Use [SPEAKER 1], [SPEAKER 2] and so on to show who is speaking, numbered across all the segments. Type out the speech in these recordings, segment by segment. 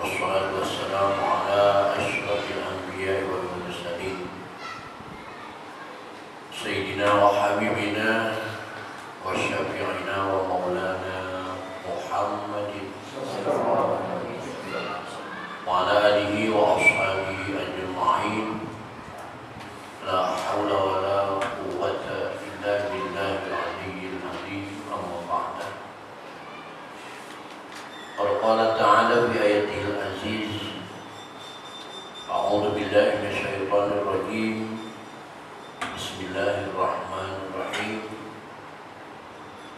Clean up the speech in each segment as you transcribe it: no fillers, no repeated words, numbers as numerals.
[SPEAKER 1] والصلاة والسلام على أشرف الأنبياء والمرسلين سيدنا وحبيبنا وشفيعنا ومولانا محمد وعلى آله وأصحابه أجمعين لا حول ولا قوة إلا بالله العلي العظيم أما بعد قال تعالى في آياته العزيز أعوذ بالله من الشيطان الرجيم بسم الله الرحمن الرحيم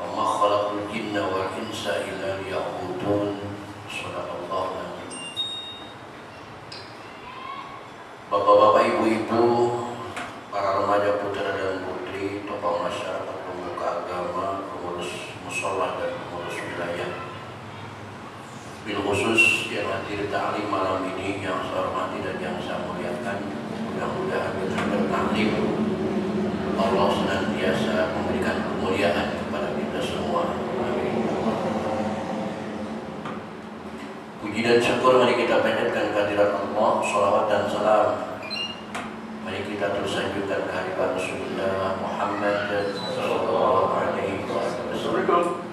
[SPEAKER 1] وما خلقت الجن والإنس إلا ليعبدون صدق الله العظيم. Bapak-bapak, ibu-ibu, para remaja putra dan putri, tokoh masyarakat, pemuka agama, pengurus mushola dan pengurus wilayah, bil khusus yang hadir ta'lim malam ini yang saya hormati dan yang saya muliakan, mudah-mudahan dengan bertaklim Allah senantiasa memberikan kemuliaan kepada kita semua. Amin. Puji dan syukur mari kita panjatkan kehadirat Allah, salawat dan salam. Mari kita terus anjurkan kehadiran Rasulullah Muhammad sallallahu alaihi wasallam.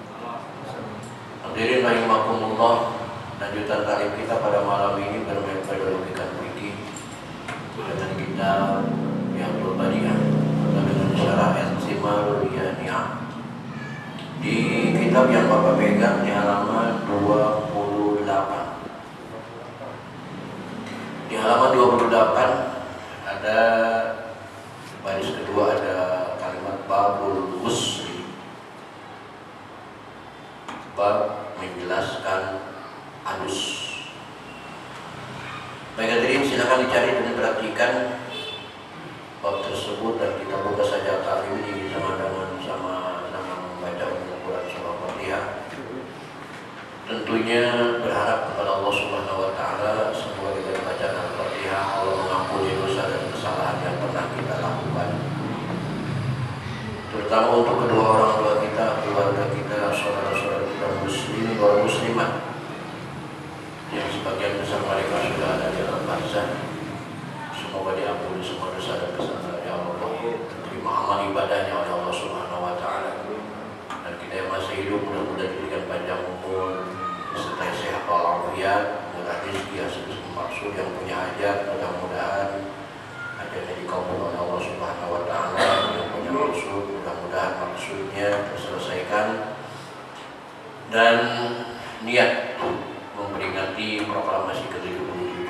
[SPEAKER 1] Hadirin rahimakumullah, lanjutan taklim kita pada malam ini bermetodekan fikih dengan kitab yang berbadiah dengan syarah Al-Thimarul Yaniyah. Di kitab yang Bapak pegang di halaman 28. Di halaman 28 ada baris kedua, ada kalimat babul musri. Bab menjelaskan adus. Baik hadirin, silakan dicari dan diperhatikan bab tersebut dan kita buka saja taklim ini sama membaca Al-Quran surah Fatihah. Tentunya berharap kepada Allah Subhanahu wa taala semoga dengan bacaan Al-Fatihah Allah mengampuni dosa dan kesalahan yang pernah kita lakukan. Terutama untuk kedua orang tua kita, keluarga kita, saudara-saudara kita muslim dan muslimat yang sebagian besar mereka sudah ada di alam barzah. Semoga diampuni semua dosa dan kesalahan ya Allah, terima amal ibadahnya oleh Allah Subhanahu wa taala. Dan kita yang masih hidup mudah-mudahan diberikan panjang umur serta sehat walafiat, murah rezeki yang sesuai maksud, yang punya hajat mudah-mudahan hajatnya dikabul oleh Allah Subhanahu wa taala, yang punya maksud mudah-mudahan maksudnya terselesaikan. Dan niat memperingati proklamasi ke-77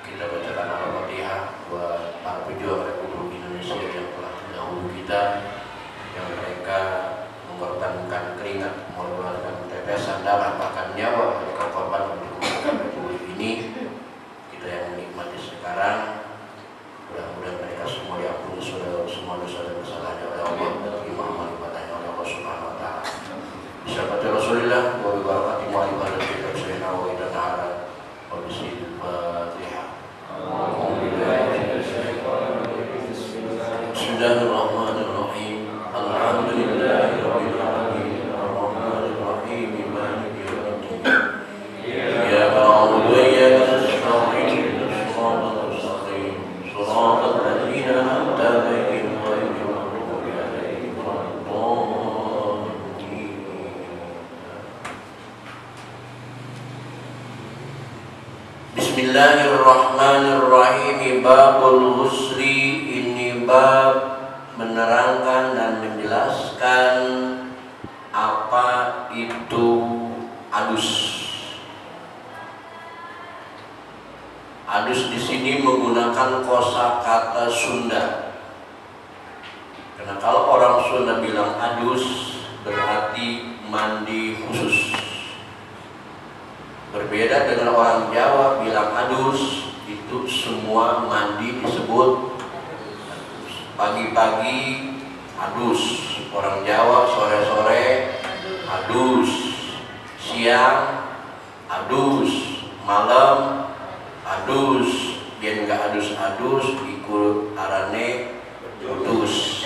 [SPEAKER 1] kita bacakan Al-Fatihah buat para pejuang Republik Indonesia yang telah terdahulu kita, yang mereka mengorbankan keringat, mengorbankan tetesan darah, bahkan nyawa mereka korban untuk membangun Republik ini. Kita yang menikmati sekarang, mudah-mudahan mereka semua diampuni semua dosa dan kesalahannya oleh Allah dan terima amal ibadahnya oleh Allah Subhanahu wa taala. Bismillahirrahmanirrahim. Rasulullah wa barakatuh wa ibadah kita sayyidina wa idana ala wa bisil Fatihah. Bismillahirrahmanirrahim. Alhamdulillahirabbil alamin arrahmanir rahim maliki yaumiddin. Iyyaka na'budu wa iyyaka nasta'in ihdinas mustaqim shiratal ladzina an'amta 'alaihim ghairil maghdubi 'alaihim waladdallin. Bismillahirrahmanirrahim. Babul ghusli, ini bab menerangkan dan menjelaskan apa itu adus. Adus di sini menggunakan kosakata Sunda. Karena kalau orang Sunda bilang adus berarti mandi khusus. Berbeda dengan orang Jawa bilang adus, itu semua mandi disebut adus. Pagi-pagi adus, orang Jawa sore-sore adus, siang adus, malam adus, biar nggak adus-adus ikut arane adus.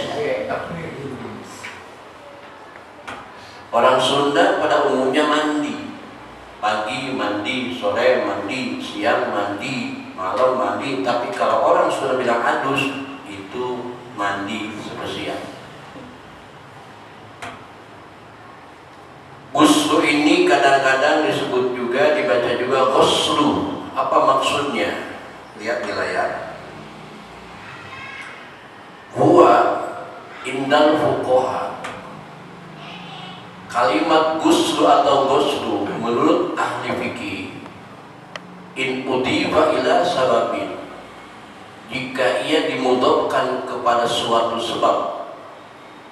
[SPEAKER 1] Orang Sunda pada umumnya mandi. Pagi mandi, sore mandi, siang mandi, malam mandi. Tapi kalau orang sudah bilang adus, itu mandi spesial. Ghuslu ini kadang-kadang disebut juga, dibaca juga ghuslu. Apa maksudnya? Lihat di layar. Huwa indal fuqaha. Kalimat ghuslu atau ghuslu menurut ahli fikih, in udifa ila sababin, jika ia dimudofkan kepada suatu sebab,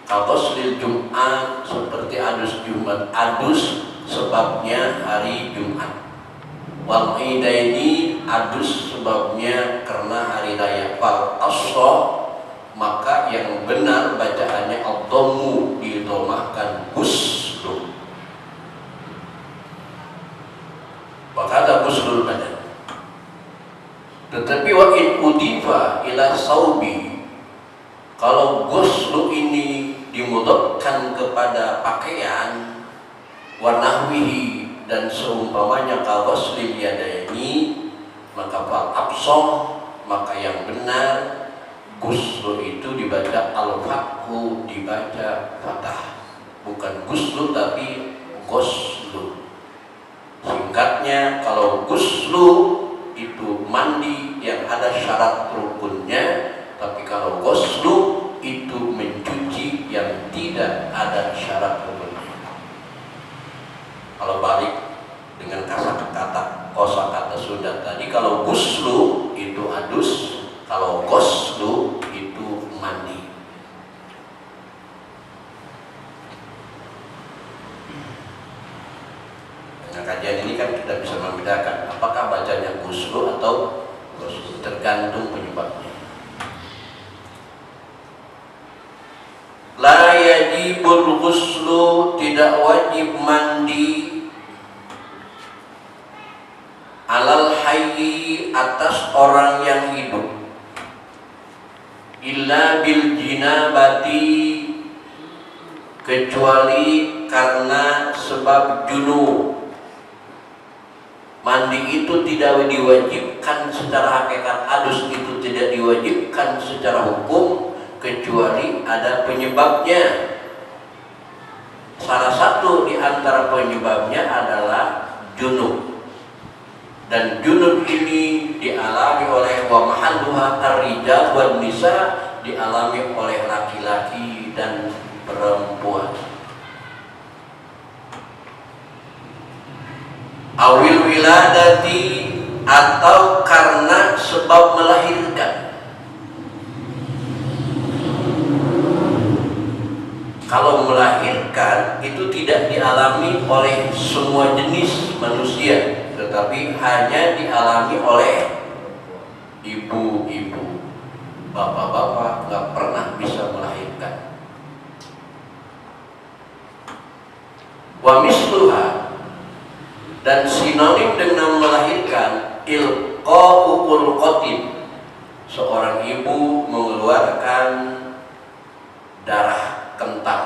[SPEAKER 1] kagoslil Jumat, seperti adus Jumat, adus sebabnya hari Jumat, wal idaini, adus sebabnya karena hari raya, fal asra, maka yang benar bacaannya al-dhammu, didomahkan ghuslu. Maka ada ghuslul badan. Tetapi wa in udifa ila saubi, kalau ghuslu ini dimudofkan kepada pakaian, wa nahwihi, dan seumpamanya ka ghuslil yadaini, maka fal absah, maka yang benar ghuslu itu dibaca al-fathu, dibaca fathah, bukan ghuslu tapi ghuslu. Singkatnya, kalau ghuslu itu mandi yang ada syarat rukunnya, tapi kalau ghuslu itu mencuci yang tidak ada syarat rukunnya. Kalau balik dengan kosakata Sunda tadi, kalau ghuslu itu adus, kalau ghuslu itu mandi. Dengan kajian ini kan kita bisa membedakan apakah bacanya ghuslu atau ghuslu, tergantung penyebabnya. La yajibul ghuslu, tidak wajib mandi, alal hayyi, atas orang yang hidup, illa bil jinabati, kecuali karena sebab junub. Mandi itu tidak diwajibkan secara hakikat, adus itu tidak diwajibkan secara hukum, kecuali ada penyebabnya. Salah satu di antara penyebabnya adalah junub. Dan junub ini dialami oleh wa mahalluha ar-rijal wan nisa, dialami oleh laki-laki dan perempuan. Awil wiladati, atau karena sebab melahirkan. Kalau melahirkan itu tidak dialami oleh semua jenis manusia, tetapi hanya dialami oleh ibu-ibu. Bapak-bapak nggak pernah bisa melahirkan. Wa misluha, dan sinonim dengan melahirkan, ilqa'u ulqatin, seorang ibu mengeluarkan darah kental,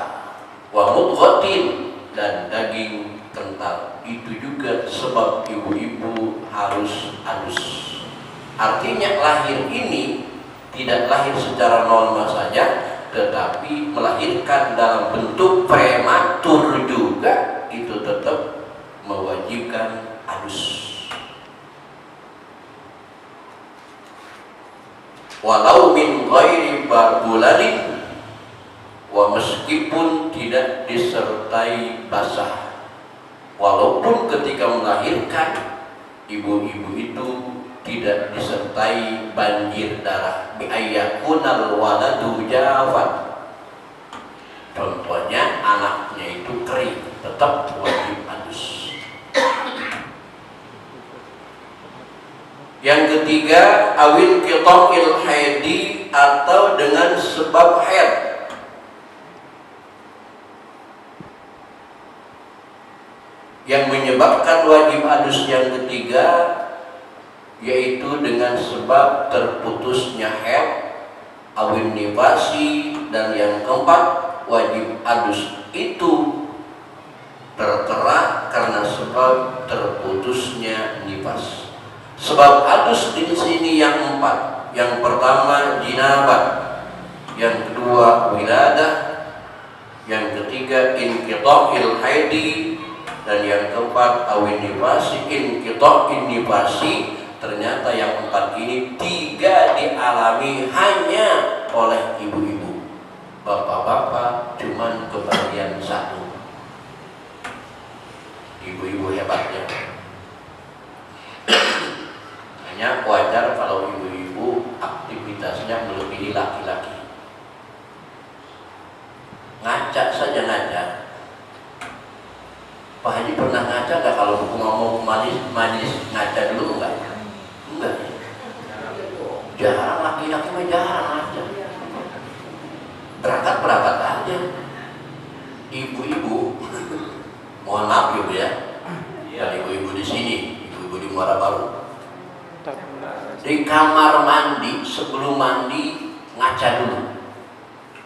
[SPEAKER 1] wa mudghatin, dan daging kental. Itu juga sebab ibu-ibu harus adus. Artinya lahir ini tidak lahir secara normal saja, tetapi melahirkan dalam bentuk prematur juga, itu tetap mewajibkan adus. Walau min ghairi bulalin, wa meskipun tidak disertai basah. Walaupun ketika melahirkan ibu-ibu itu tidak disertai banjir darah, bi ayyakunal waladu jafan, contohnya anaknya itu kering, tetap wajib adus. Yang ketiga, awil qita'il haidi, atau dengan sebab haid. Yang menyebabkan wajib adus yang ketiga yaitu dengan sebab terputusnya haid, awil nifasi, dan yang keempat, wajib adus itu tertera karena sebab terputusnya nifas. Sebab adus di sini yang 4. Yang pertama jinabah, yang kedua wiladah, yang ketiga inqitha'il haidi, dan yang keempat awin nifasi inqitha'in nifasi. Ternyata yang 4 ini 3 dialami hanya oleh ibu-ibu. Bapak-bapak cuman kebagian 1. Ibu-ibu hebatnya. Hanya wajar kalau ibu-ibu aktivitasnya melebihi laki-laki. Ngaca saja ngaca. Pak Haji pernah ngaca nggak kalau mau manis ngaca dulu enggak? Enggak. Jarang, laki-laki mah jarang ngaca. Berangkat aja. Ibu-ibu, mohon maaf ibu ya, dan ibu-ibu di sini, ibu-ibu di Muara Baru, di kamar mandi sebelum mandi ngaca dulu,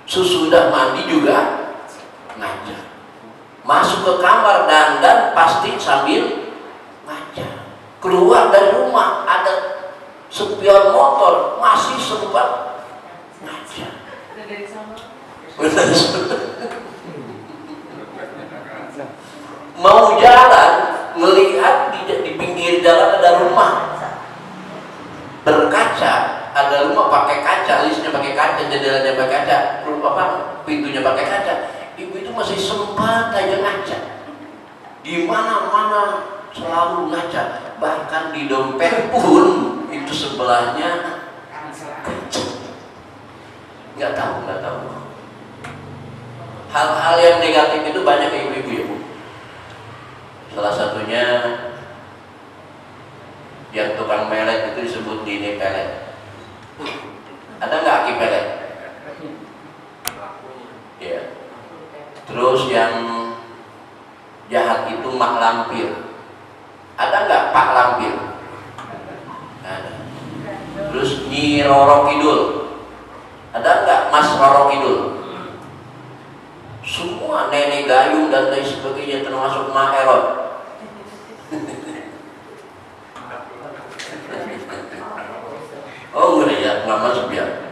[SPEAKER 1] sesudah mandi juga ngaca, masuk ke kamar dandan pasti sambil ngaca, keluar dari rumah ada spion motor masih sempat ngaca. Mau jalan melihat di pinggir jalan ada rumah berkaca, ada rumah pakai kaca, listnya pakai kaca, jendelanya pakai kaca, pintunya pakai kaca. Ibu itu masih sempat aja ngaca. Di mana-mana selalu ngaca, bahkan di dompet pun itu sebelahnya kaca. Nggak tahu. Hal-hal yang negatif itu banyak ke ibu-ibu ya Bu. Salah satunya yang tukang pelet itu disebut dini pelet. Ada nggak aki pelet? Ya. Terus yang jahat itu mak lampir. Ada nggak pak lampir? Ada. Terus Nyi Roro Kidul. Ada nggak Mas Roro Kidul? Semua nenek gayung dan lain sebagainya termasuk Mak Erot. Oh enggak ya, nggak masuk ya.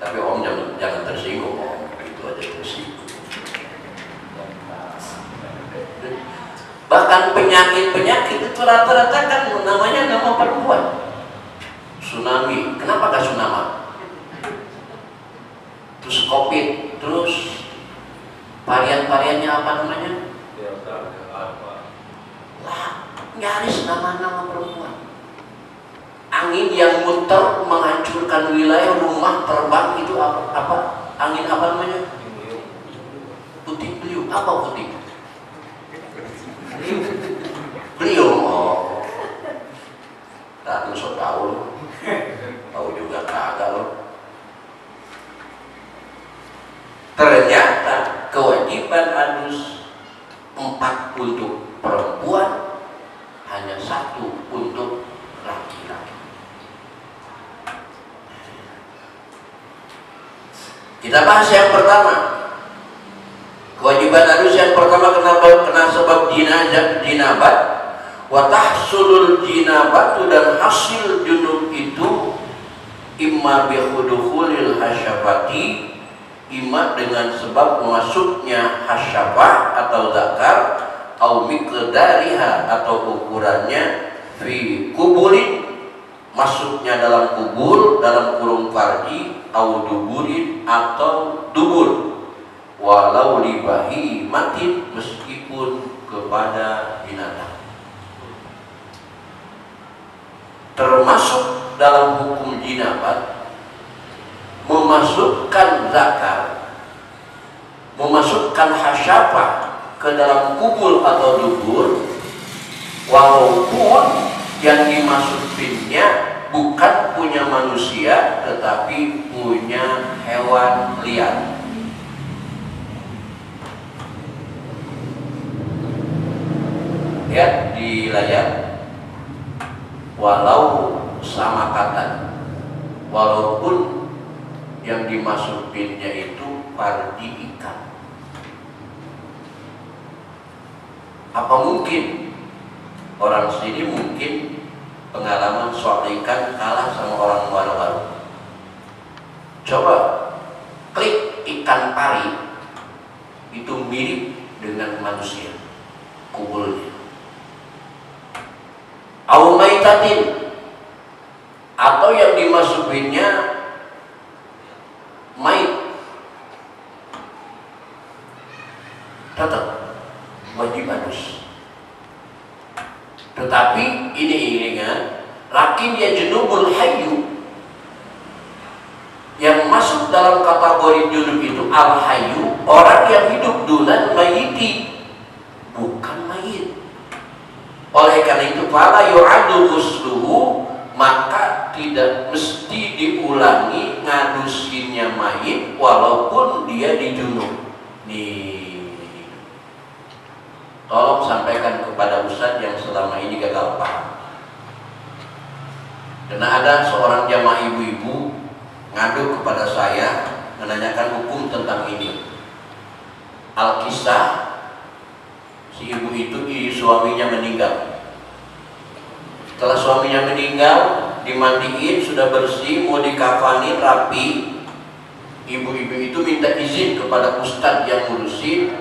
[SPEAKER 1] Tapi Om jangan tersinggung Om, itu aja tersinggung. Bahkan penyakit itu rata-rata kan namanya nama perempuan. Tsunami, kenapa gak tsunami? Terus COVID, terus varian-variannya apa namanya? Lah, nyaris nama-nama perempuan. Angin yang muter menghancurkan wilayah, rumah terbang itu apa? Angin apa namanya? Puting beliung. Apa puting? Beliung. Oh. Tadi so tahu. Tahu juga kagak loh. Ternyata kewajiban adus 4 untuk perempuan, hanya 1 untuk laki-laki. Kita bahas yang pertama. Kewajiban adus yang pertama kena sebab jinabat. Wa tahsulul jinabatu, dan hasil junub itu imma bi khudukhulil hasyafati, imma dengan sebab masuknya hasyafah atau zakar, au miqdariha atau ukurannya, fi kubulin, masuknya dalam kubur dalam kurung farji, au duburin atau dubur, walau libahi matin, meskipun kepada binatang. Termasuk dalam hukum jinabat memasukkan zakar, memasukkan hasyafah ke dalam kubur atau dubur, walaupun yang dimasukinnya bukan punya manusia tetapi punya hewan liar. Lihat di layar, walau sama kata, walaupun yang dimasukinnya itu pardi ikan. Apa mungkin Orang sini mungkin pengalaman soal ikan kalah sama orang baru-baru. Coba klik ikan pari, itu mirip dengan manusia kubulnya. Aumaitatin, atau yang dimasukinnya mait, tetap wajib adus. Tetapi ini ingat, lakin ya junubul hayyu, yang masuk dalam kategori junub itu al hayyu, orang yang hidup dunan mayiti, bukan mayit. Oleh karena itu fala yu'adu ghusluhu, maka tidak mesti diulangi ngadusinnya mayit walaupun dia di junub. Nih, tolong sampaikan kepada ustadz yang selama ini gagal paham. Karena ada seorang jamaah ibu-ibu ngadu kepada saya menanyakan hukum tentang ini. Alkisah, si ibu itu suaminya meninggal. Setelah suaminya meninggal, dimandiin, sudah bersih, mau dikafani rapi, ibu-ibu itu minta izin kepada ustadz yang ngurusin,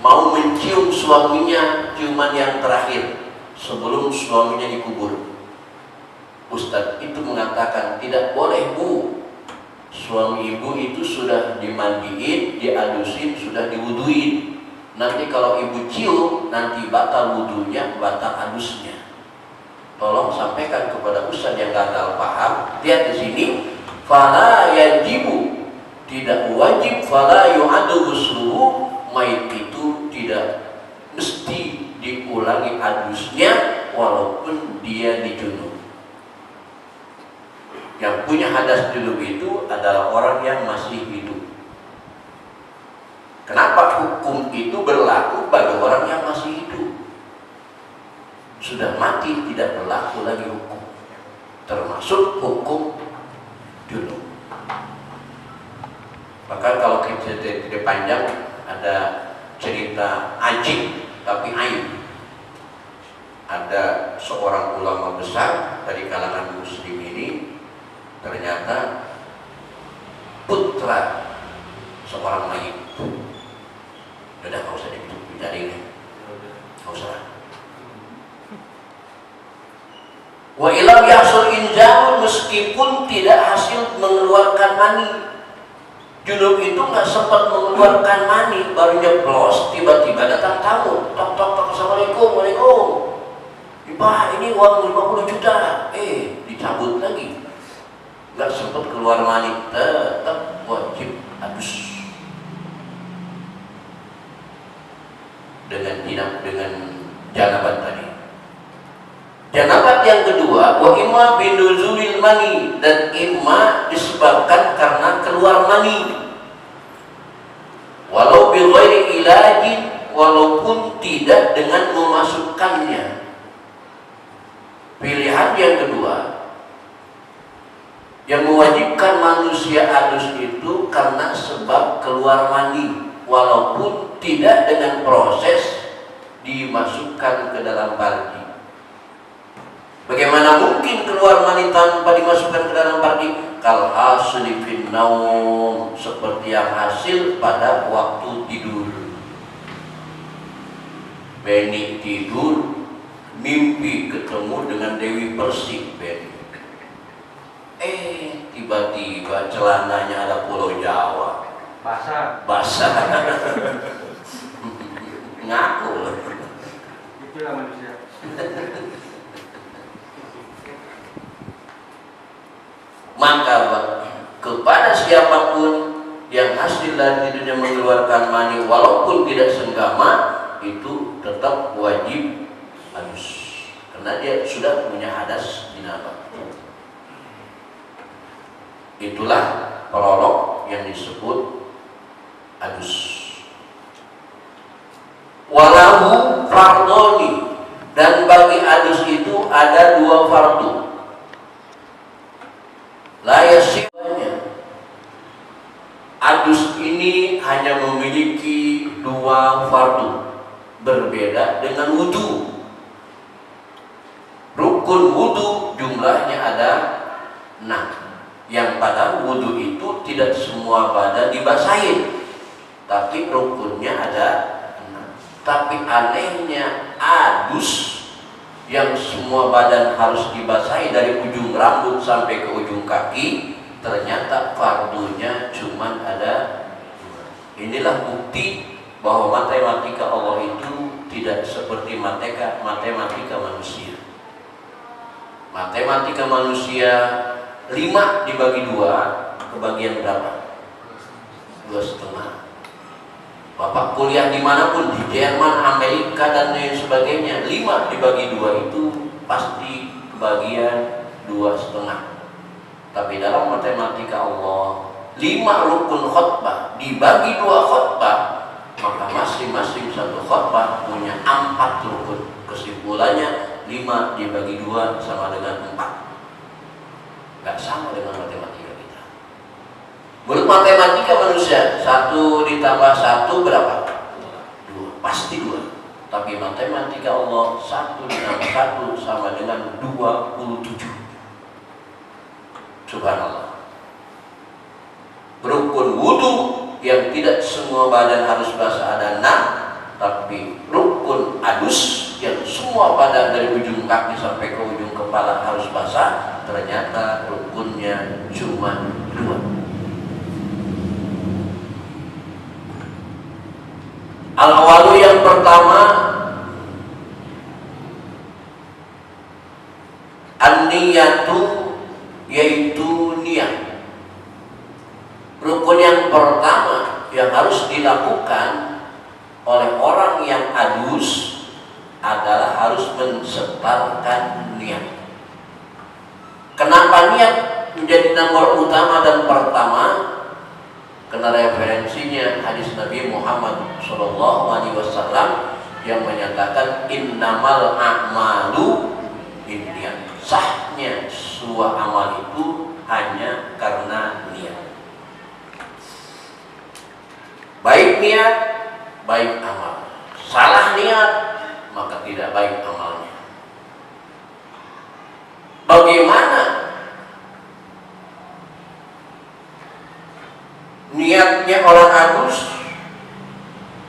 [SPEAKER 1] mau mencium suaminya ciuman yang terakhir sebelum suaminya dikubur. Ustadz itu mengatakan, tidak boleh bu, suami ibu itu sudah dimandiin, diadusin, sudah diwuduin. Nanti kalau ibu cium, nanti batal wudunya, batal adusnya. Tolong sampaikan kepada ustadz yang gagal paham. Lihat di sini, fala yajibu, tidak wajib, fala yu'adu ghusluhu, mayit itu tidak mesti diulangi adusnya walaupun dia dijunub. Yang punya hadas junub itu adalah orang yang masih hidup. Kenapa hukum itu berlaku bagi orang yang masih hidup? Sudah mati tidak berlaku lagi hukum, termasuk hukum junub. Maka kalau kita tidak panjang, ada cerita ajib tapi aib. Ada seorang ulama besar dari kalangan muslim ini, ternyata putra seorang mayit. Udah nggak usah dicari ini, nggak usah. Wa ilam yahsul injal, meskipun tidak hasil mengeluarkan mani. Junub itu nggak sempat mengeluarkan mani, baru nyeplos, tiba-tiba datang tamu, tok tok tok, assalamualaikum, waalaikum. Pak, ini uang 50 juta, dicabut lagi. Nggak sempat keluar mani, tetap wajib adus dengan janabat tadi. Janabat yang kedua, wa imma binuzulil mani, dan imma disebabkan karena keluar mani. Walau bi ghairi ilajin, walaupun tidak dengan memasukkannya. Pilihan yang kedua, yang mewajibkan manusia adus itu karena sebab keluar mani, walaupun tidak dengan proses dimasukkan ke dalam pardi. Bagaimana mungkin keluar mani tanpa dimasukkan ke dalam pardi? Kal hasli fin naum, seperti yang hasil pada waktu tidur. Beni tidur, mimpi ketemu dengan Dewi Persik, Beni. Tiba-tiba celananya ada Pulau Jawa. Basah. Ngaku loh.
[SPEAKER 2] Itulah manusia.
[SPEAKER 1] Maka kepada siapapun yang hasil dari tidurnya mengeluarkan mani walaupun tidak senggama, itu tetap wajib adus karena dia sudah punya hadas jinabah. Itulah prolog yang disebut adus. Walahu fardoni, dan bagi adus itu ada 2 fardu. La yasihnya. Adus ini hanya memiliki 2 fardu, berbeda dengan wudu. Rukun wudu jumlahnya ada 6. Yang pada wudu itu tidak semua badan dibasahin, tapi rukunnya ada 6. Tapi anehnya adus yang semua badan harus dibasahi dari ujung rambut sampai ke ujung kaki, ternyata fardunya cuma ada 2. Inilah bukti bahwa matematika Allah itu tidak seperti matematika manusia. Matematika manusia 5 dibagi 2 kebagian berapa? 2,5. Bapak kuliah dimanapun, di Jerman, Amerika dan lain sebagainya, 5 dibagi 2 itu pasti kebagian 2,5. Tapi dalam matematika Allah, 5 rukun khutbah dibagi 2 khutbah, maka masing-masing satu khutbah punya 4 rukun. Kesimpulannya 5 dibagi 2 sama dengan 4. Gak sama dengan matematika kita. Menurut matematika manusia, 1 ditambah 1 berapa? 2. Pasti 2. Tapi matematika Allah, 1 ditambah 1 sama dengan 27. Subhanallah. Rukun wudu yang tidak semua badan harus basah ada 6, tapi rukun adus yang semua badan dari ujung kaki sampai ke ujung kepala harus basah, ternyata rukunnya cuma 2. Al-awalu yang pertama, an-niyatu, yaitu niat. Rukun yang pertama yang harus dilakukan oleh orang yang adus adalah harus mensetarkan niat. Kenapa niat menjadi nomor utama dan pertama? Karena referensinya hadis Nabi Muhammad SAW yang menyatakan innamal a'malu binniyat. Sahnya sebuah amal itu hanya karena niat. Baik niat, baik amal. Salah niat, maka tidak baik amalnya. Bagaimana niatnya orang adus?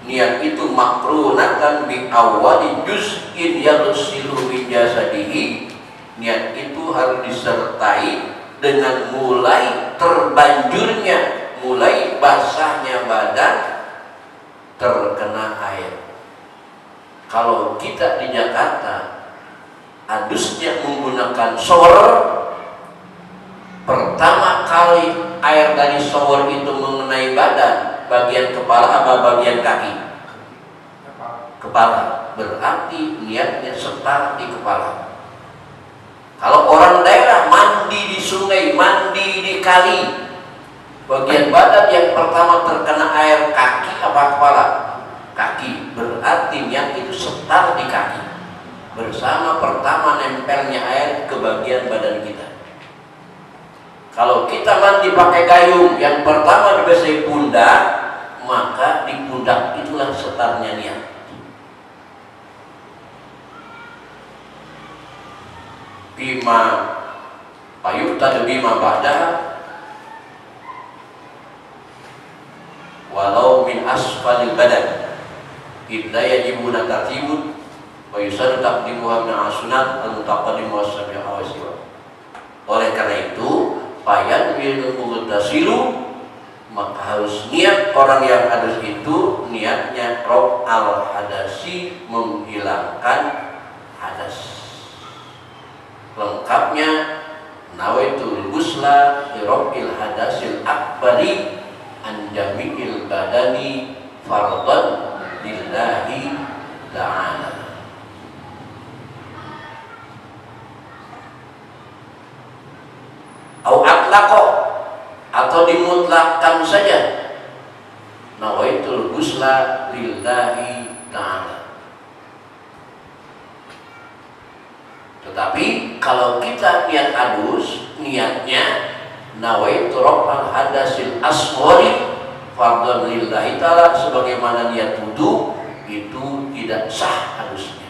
[SPEAKER 1] Niat itu makrunatan bi awwali juz'in yaghsilu min jasadihi. Niat itu harus disertai dengan mulai terbanjurnya, mulai basahnya badan terkena air. Kalau kita di Jakarta adusnya menggunakan shower, pertama kali air dari shower itu mengenai badan, bagian kepala apa bagian kaki? Kepala. Berarti niatnya setar di kepala. Kalau orang daerah mandi di sungai, mandi di kali, bagian badan yang pertama terkena air kaki apa kepala? Kaki. Berarti niat itu setar di kaki. Bersama pertama nempelnya air ke bagian badan kita. Kalau kita mandi pakai gayung, yang pertama dibasahi pundak, maka di pundak itulah setarnya niat. Bima payuta bima ba'da walau min asfalil badan idza yajibuna tartibun wa yusadu taqdimuha min asunat al-mutaqaddim wa sabiha awasiwa. Oleh karena itu payan bil mughtasilu, maka harus niat orang yang hadis itu niatnya rob al hadasi, menghilangkan hadas. Lengkapnya nawaitul ghusla li rabbil hadasil akbari an jami'il badani fardhan lillahi ta'ala. Au atlaqo, atau dimutlakkan saja, nawaitul ghusla lillahi ta'ala. Tetapi kalau kita niat adus, niatnya nawaitu rabbal hadasil asghari fardhan lillahi ta'ala, sebagaimana niat wudu, itu tidak sah adusnya.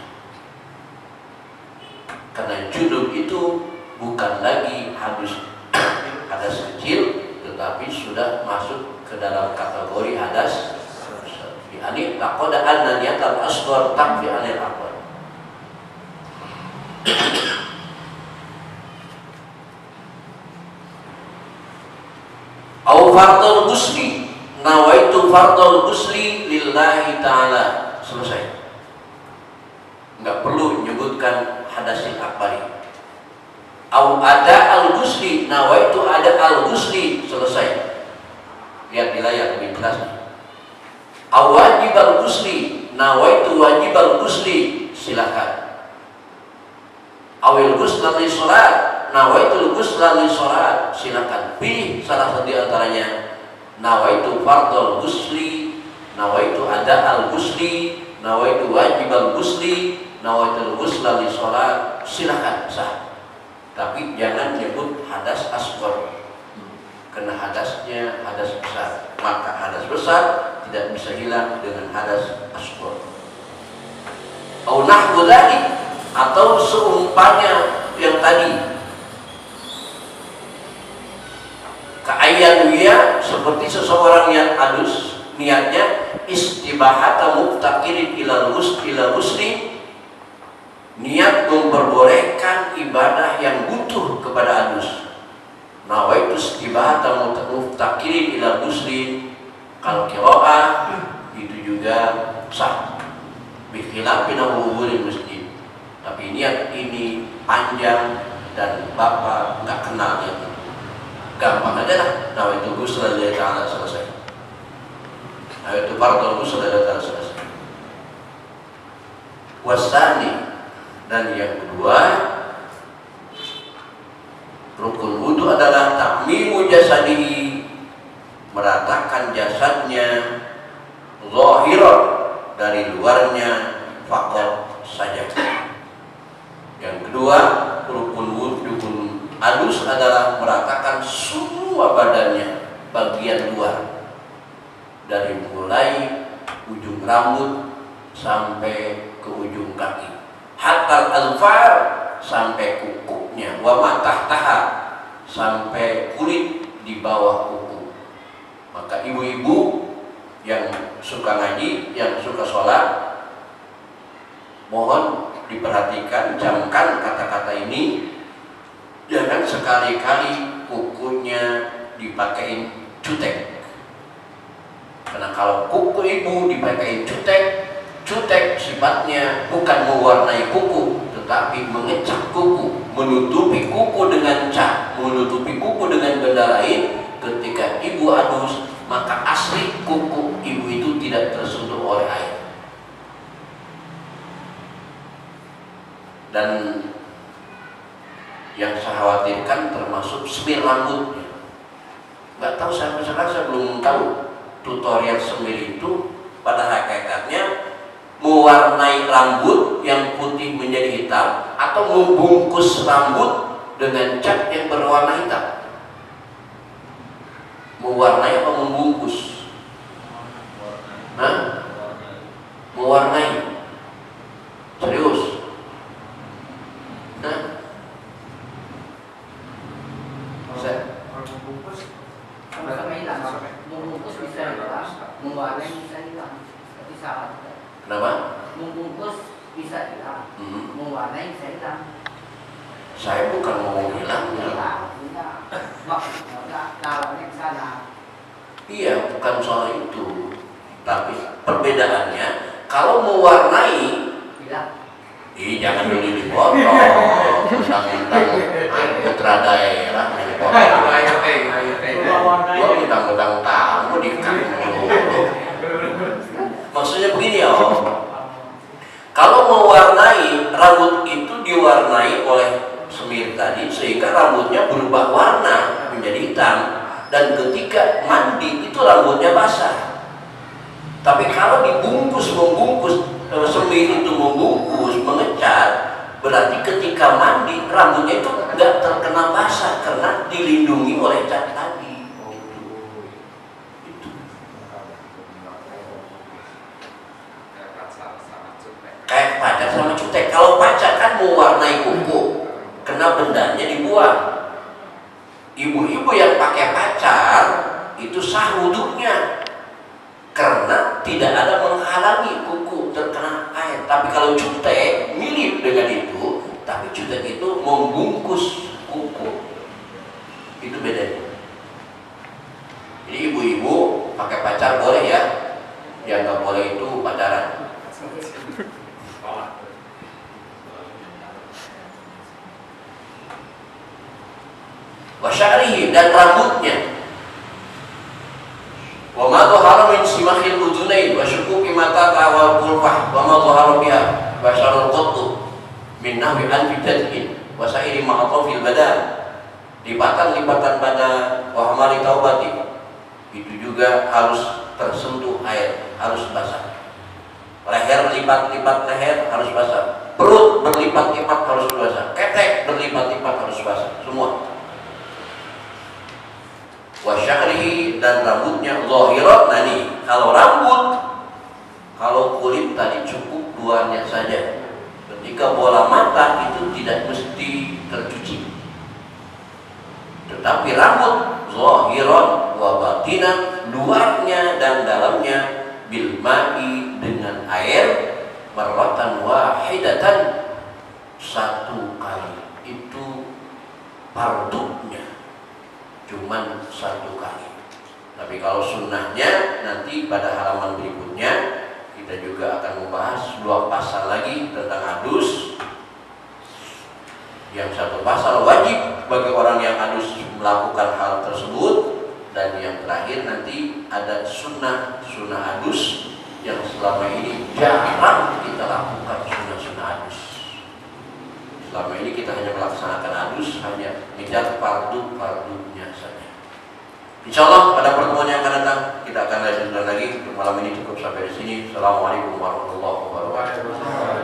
[SPEAKER 1] Karena Makanya junub itu bukan lagi hadas kecil, tetapi sudah masuk ke dalam kategori hadas besar. Yani taqada anna niyatal asghar takfi 'anil akbar. Au fardul ghusli, nawaitu fardul ghusli lillahi ta'ala. Selesai. Enggak perlu menyebutkan hadasil akbari. Au ada al-ghusli, nawaitu ada al-ghusli. Selesai. Lihat di layar lebih jelas. Au wajib al-ghusli, nawaitu wajib al-ghusli. Silakan. Awil ghusla li sholat, nawaitu ghusla li sholat. Silakan pilih salah satu di antaranya. Nawaitu fardul ghusli, nawaitu ada al-ghusli, nawaitu wajib al-ghusli, nawaitu ghusla li sholat. Silakan sah. Tapi jangan nyebut hadas asghar, karena hadasnya hadas besar. Maka hadas besar tidak bisa hilang dengan hadas asghar. Au nahwu dzalik, atau seumpamanya yang tadi. Ka'ayyanuya, seperti seseorang yang adus niatnya istibahata muftakirin ilal ghusli, niat memperbolehkan ibadah yang butuh kepada adus. Nawaitu istibahata muftakirin ilal ghusli kal qiraah, itu juga sah. Bikhilafin wudu'il masjid. Tapi niat ini panjang dan bapak nggak kenal itu. Gampang aja lah. Nawaitu ghusla lillahi ta'ala, selesai. Nawaitu fardhu ghusla lillahi ta'ala, selesai. Wasani, dan yang kedua, rukun wudu adalah takmimu jasadihi, meratakan jasadnya, zahiran, dari luarnya faqat saja. Yang kedua, rukun adus adalah meratakan semua badannya, bagian luar, dari mulai ujung rambut sampai ke ujung kaki, hatta al-far, sampai kukunya, wa ma tahtaha, sampai kulit di bawah kuku. Maka ibu-ibu yang suka ngaji, yang suka sholat, mohon diperhatikan, camkan kata-kata ini. Jangan sekali-kali kukunya dipakein jutek. Karena kalau kuku ibu dipakein jutek sifatnya bukan mewarnai kuku, tetapi mengecat kuku, menutupi kuku dengan cat, menutupi kuku dengan benda lain. Ketika ibu adus, maka asli kuku ibu itu tidak tersentuh oleh air. Dan yang saya khawatirkan termasuk semir rambutnya. Nggak tahu, sampai sekarang saya belum tahu tutorial semir itu pada hakikatnya mewarnai rambut yang putih menjadi hitam atau membungkus rambut dengan cat yang berwarna hitam. Mewarnai atau membungkus? Hah? Mewarnai. Serius? Nah,
[SPEAKER 3] membungkus bisa hilang, mewarnai bisa hilang, tapi salah.
[SPEAKER 1] Kenapa?
[SPEAKER 3] Membungkus bisa hilang, mewarnai bisa hilang.
[SPEAKER 1] Saya bukan mau hilangnya.
[SPEAKER 3] Kalau sana.
[SPEAKER 1] Iya, bukan soal itu. Tapi perbedaannya, kalau mewarnai, jangan dulu dipotong. Mentang-mentang putra daerah dipotong. Mentang-mentang tamu dikasih dulu. Maksudnya begini ya, kalau mewarnai, rambut itu diwarnai oleh semir tadi sehingga rambutnya berubah warna menjadi hitam, dan ketika mandi itu rambutnya basah. Tapi kalau membungkus, semir itu membungkus, mengecat, berarti ketika mandi rambutnya itu nggak terkena basah karena dilindungi oleh cat tadi. Kayak pacar sama cutek. Kalau pacar kan mewarnai kuku, kena bendanya dibuang. Ibu-ibu yang pakai pacar itu sah wudhunya karena tidak ada menghalangi kuku terkena air. Tapi kalau jutek mirip dengan itu, tapi jutek itu membungkus kuku, itu bedanya. Jadi ibu-ibu pakai pacar boleh ya, yang nggak boleh itu pacaran. Wasyarihi, dan rambutnya. Wa ma dhahara min simakhil udunain wa syukuki mataka wa qulfah wa ma dhahara biha wa syarul qattu min nahwi alfi jadin wa sa'iri ma'atafil badan, lipatan-lipatan badan wa hamali taubati, itu juga harus tersentuh air, harus basah. Leher lipat-lipat leher harus basah, perut berlipat-lipat harus basah, ketek berlipat-lipat harus basah, semua. Wasyarihi, dan rambutnya. Zahirat nani, kalau rambut, kalau kulit tadi cukup luarnya saja. Ketika bola mata itu tidak mesti tercuci. Tetapi rambut zahiran wa batinan, luarnya dan dalamnya, bil ma'i, dengan air, marratan wahidatan, satu kali. Itu fardunya cuman satu kali. Tapi kalau sunnahnya nanti pada halaman berikutnya kita juga akan membahas 2 pasal lagi tentang adus. Yang satu pasal wajib bagi orang yang adus melakukan hal tersebut, dan yang terakhir nanti ada sunnah adus yang selama ini jarang kita lakukan, sunnah adus. Selama ini kita hanya melaksanakan adus, hanya mengejar fardu-fardunya saja. Insyaallah pada pertemuan yang akan datang kita akan lanjutkan lagi. Untuk malam ini cukup sampai di sini. Assalamualaikum warahmatullahi wabarakatuh.